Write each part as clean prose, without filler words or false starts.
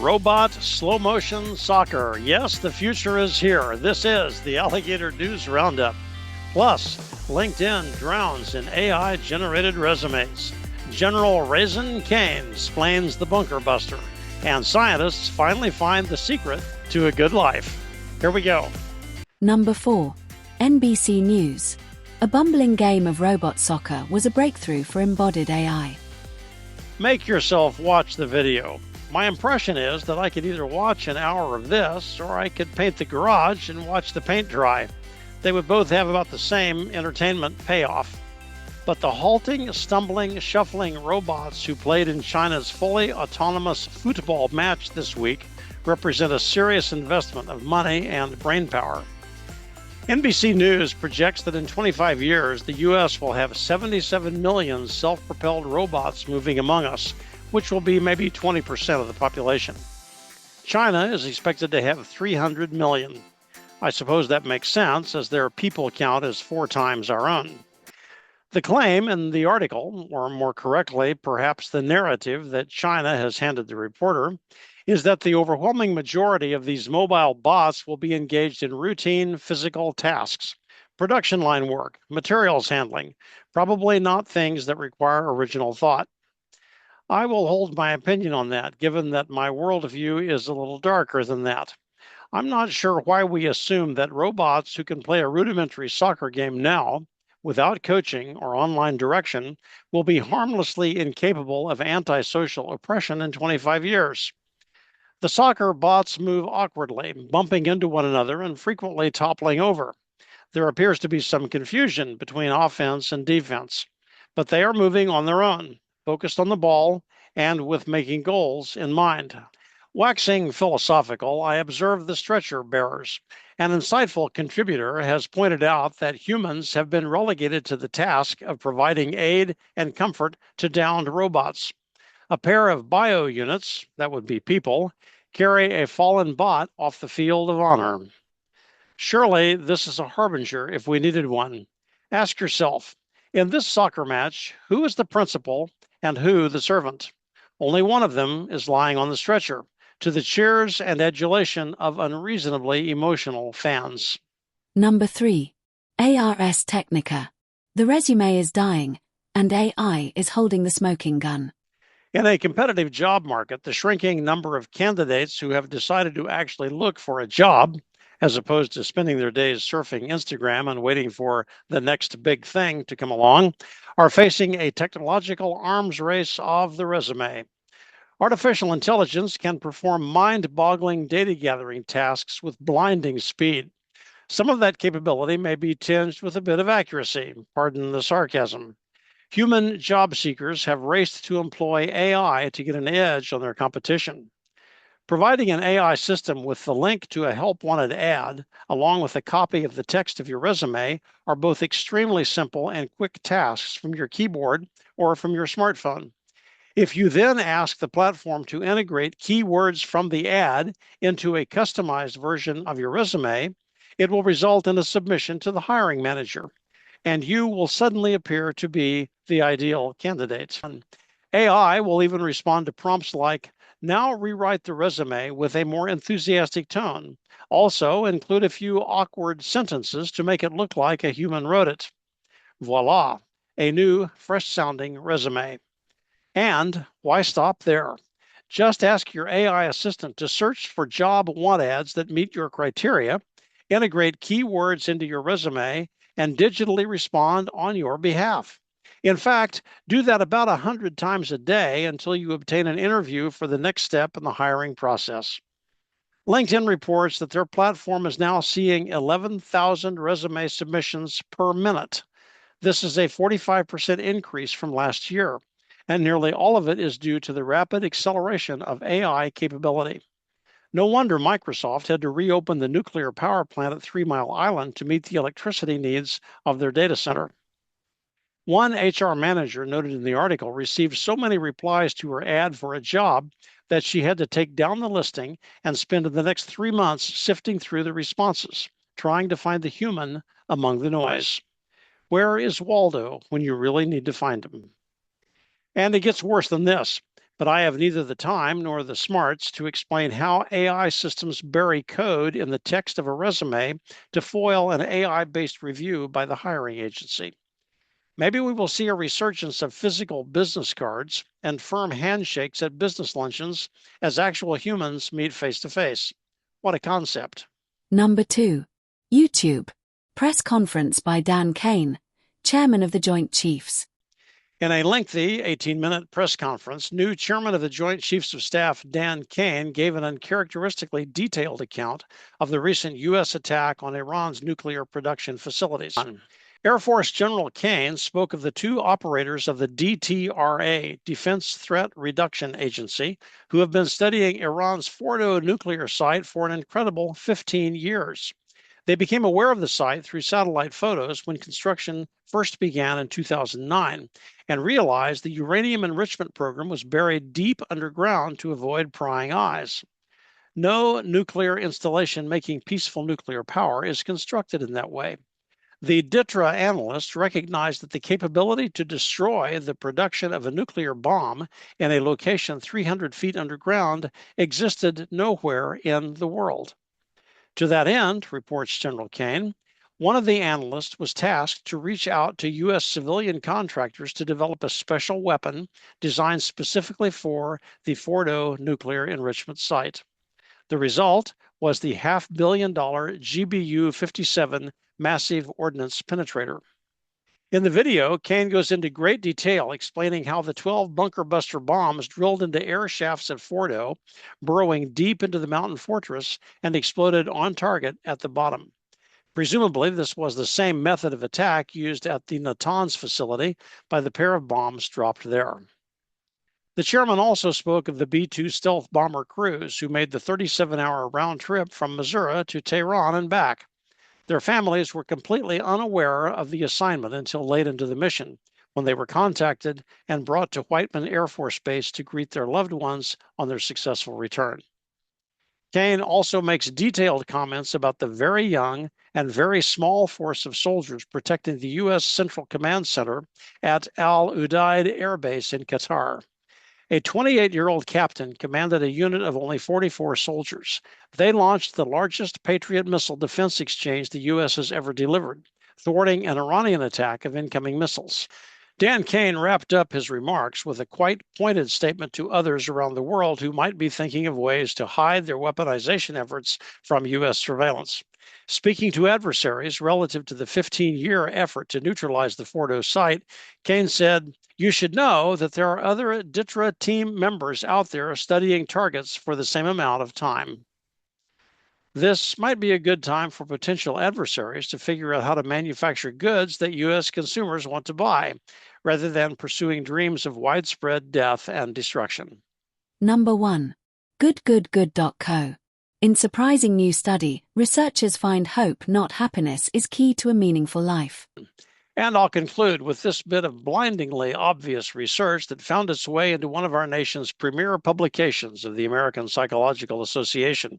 Robot slow motion soccer. Yes, the future is here. This is the Alligator News Roundup. Plus, LinkedIn drowns in AI generated resumes. General Raisin Kane explains the bunker buster. And scientists finally find the secret to a good life. Here we go. Number 4. NBC News. A bumbling game of robot soccer was a breakthrough for embodied AI. Make yourself watch the video. My impression is that I could either watch an hour of this or I could paint the garage and watch the paint dry. They would both have about the same entertainment payoff. But the halting, stumbling, shuffling robots who played in China's fully autonomous football match this week represent a serious investment of money and brainpower. NBC News projects that in 25 years, the U.S. will have 77 million self-propelled robots moving among us, which will be maybe 20% of the population. China is expected to have 300 million. I suppose that makes sense, as their people count is 4 times our own. The claim in the article, or more correctly, perhaps the narrative that China has handed the reporter, is that the overwhelming majority of these mobile bots will be engaged in routine physical tasks, production line work, materials handling, probably not things that require original thought. I will hold my opinion on that, given that my worldview is a little darker than that. I'm not sure why we assume that robots who can play a rudimentary soccer game now, without coaching or online direction, will be harmlessly incapable of antisocial oppression in 25 years. The soccer bots move awkwardly, bumping into one another and frequently toppling over. There appears to be some confusion between offense and defense, but they are moving on their own, focused on the ball and with making goals in mind. Waxing philosophical, I observe the stretcher bearers. An insightful contributor has pointed out that humans have been relegated to the task of providing aid and comfort to downed robots. A pair of bio units, that would be people, carry a fallen bot off the field of honor. Surely this is a harbinger if we needed one. Ask yourself, in this soccer match, who is the principal and who the servant? Only one of them is lying on the stretcher, to the cheers and adulation of unreasonably emotional fans. Number 3. Ars Technica. The resume is dying, and AI is holding the smoking gun. In a competitive job market, the shrinking number of candidates who have decided to actually look for a job, as opposed to spending their days surfing Instagram and waiting for the next big thing to come along, are facing a technological arms race of the resume. Artificial intelligence can perform mind-boggling data gathering tasks with blinding speed. Some of that capability may be tinged with a bit of accuracy, pardon the sarcasm. Human job seekers have raced to employ AI to get an edge on their competition. Providing an AI system with the link to a help-wanted ad, along with a copy of the text of your resume, are both extremely simple and quick tasks from your keyboard or from your smartphone. If you then ask the platform to integrate keywords from the ad into a customized version of your resume, it will result in a submission to the hiring manager, and you will suddenly appear to be the ideal candidate. AI will even respond to prompts like, now rewrite the resume with a more enthusiastic tone. Also, include a few awkward sentences to make it look like a human wrote it. Voila, a new, fresh-sounding resume. And why stop there? Just ask your AI assistant to search for job want ads that meet your criteria, integrate keywords into your resume, and digitally respond on your behalf. In fact, do that about 100 times a day until you obtain an interview for the next step in the hiring process. LinkedIn reports that their platform is now seeing 11,000 resume submissions per minute. This is a 45% increase from last year, and nearly all of it is due to the rapid acceleration of AI capability. No wonder Microsoft had to reopen the nuclear power plant at 3 Mile Island to meet the electricity needs of their data center. One HR manager noted in the article received so many replies to her ad for a job that she had to take down the listing and spend the next 3 months sifting through the responses, trying to find the human among the noise. Where is Waldo when you really need to find him? And it gets worse than this. But I have neither the time nor the smarts to explain how AI systems bury code in the text of a resume to foil an AI-based review by the hiring agency. Maybe we will see a resurgence of physical business cards and firm handshakes at business luncheons as actual humans meet face to face. What a concept. Number 2. YouTube. Press conference by Dan Kane, chairman of the Joint Chiefs. In a lengthy 18-minute press conference, new chairman of the Joint Chiefs of Staff, Dan Kane, gave an uncharacteristically detailed account of the recent U.S. attack on Iran's nuclear production facilities. Air Force General Kane spoke of the two operators of the DTRA, Defense Threat Reduction Agency, who have been studying Iran's Fordo nuclear site for an incredible 15 years. They became aware of the site through satellite photos when construction first began in 2009 and realized the uranium enrichment program was buried deep underground to avoid prying eyes. No nuclear installation making peaceful nuclear power is constructed in that way. The DTRA analysts recognized that the capability to destroy the production of a nuclear bomb in a location 300 feet underground existed nowhere in the world. To that end, reports General Kane, one of the analysts was tasked to reach out to U.S. civilian contractors to develop a special weapon designed specifically for the Fordo nuclear enrichment site. The result was the $500 million GBU-57 massive ordnance penetrator. In the video, Kane goes into great detail explaining how the 12 bunker buster bombs drilled into air shafts at Fordo, burrowing deep into the mountain fortress, and exploded on target at the bottom. Presumably, this was the same method of attack used at the Natanz facility by the pair of bombs dropped there. The chairman also spoke of the B-2 stealth bomber crews who made the 37-hour round trip from Missouri to Tehran and back. Their families were completely unaware of the assignment until late into the mission, when they were contacted and brought to Whiteman Air Force Base to greet their loved ones on their successful return. Kane also makes detailed comments about the very young and very small force of soldiers protecting the U.S. Central Command Center at Al Udeid Air Base in Qatar. A 28-year-old captain commanded a unit of only 44 soldiers. They launched the largest Patriot missile defense exchange the U.S. has ever delivered, thwarting an Iranian attack of incoming missiles. Dan Kane wrapped up his remarks with a quite pointed statement to others around the world who might be thinking of ways to hide their weaponization efforts from U.S. surveillance. Speaking to adversaries relative to the 15-year effort to neutralize the Fordo site, Kane said, "You should know that there are other DTRA team members out there studying targets for the same amount of time." This might be a good time for potential adversaries to figure out how to manufacture goods that U.S. consumers want to buy, rather than pursuing dreams of widespread death and destruction. Number 1. Goodgoodgood.co. In surprising new study, researchers find hope, not happiness, is key to a meaningful life. And I'll conclude with this bit of blindingly obvious research that found its way into one of our nation's premier publications of the American Psychological Association.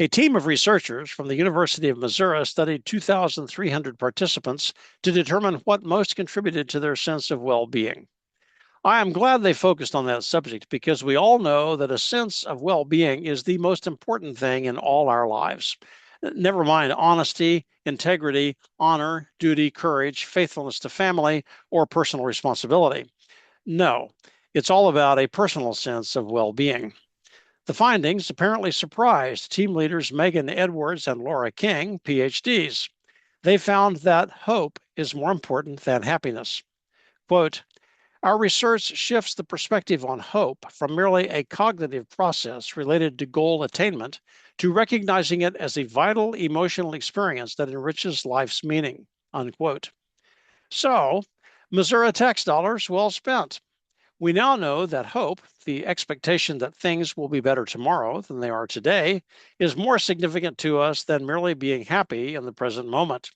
A team of researchers from the University of Missouri studied 2,300 participants to determine what most contributed to their sense of well-being. I am glad they focused on that subject because we all know that a sense of well-being is the most important thing in all our lives. Never mind honesty, integrity, honor, duty, courage, faithfulness to family, or personal responsibility. No, it's all about a personal sense of well-being. The findings apparently surprised team leaders Megan Edwards and Laura King, PhDs. They found that hope is more important than happiness. Quote, "Our research shifts the perspective on hope from merely a cognitive process related to goal attainment to recognizing it as a vital emotional experience that enriches life's meaning," unquote. So, Missouri tax dollars well spent. We now know that hope, the expectation that things will be better tomorrow than they are today, is more significant to us than merely being happy in the present moment.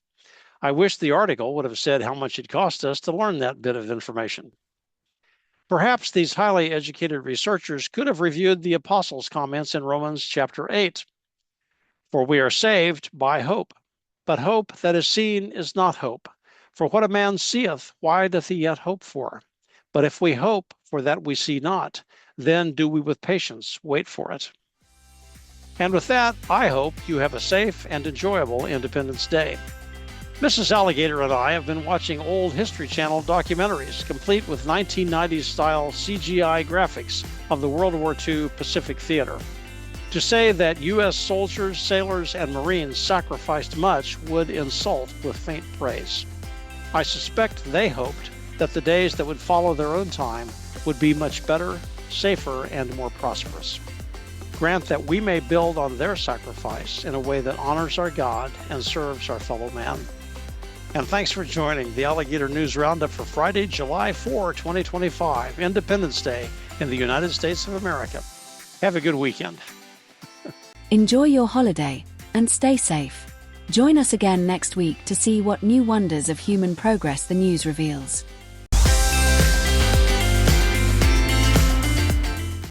I wish the article would have said how much it cost us to learn that bit of information. Perhaps these highly educated researchers could have reviewed the Apostles' comments in Romans chapter 8. "For we are saved by hope, but hope that is seen is not hope. For what a man seeth, why doth he yet hope for? But if we hope for that we see not, then do we with patience wait for it. And with that, I hope you have a safe and enjoyable Independence Day. Mrs. Alligator and I have been watching old History Channel documentaries, complete with 1990s style CGI graphics of the World War II Pacific Theater. To say that U.S. soldiers, sailors, and Marines sacrificed much would insult with faint praise. I suspect they hoped that the days that would follow their own time would be much better, safer, and more prosperous. Grant that we may build on their sacrifice in a way that honors our God and serves our fellow man. And thanks for joining the Alligator News Roundup for Friday, July 4, 2025, Independence Day in the United States of America. Have a good weekend. Enjoy your holiday and stay safe. Join us again next week to see what new wonders of human progress the news reveals.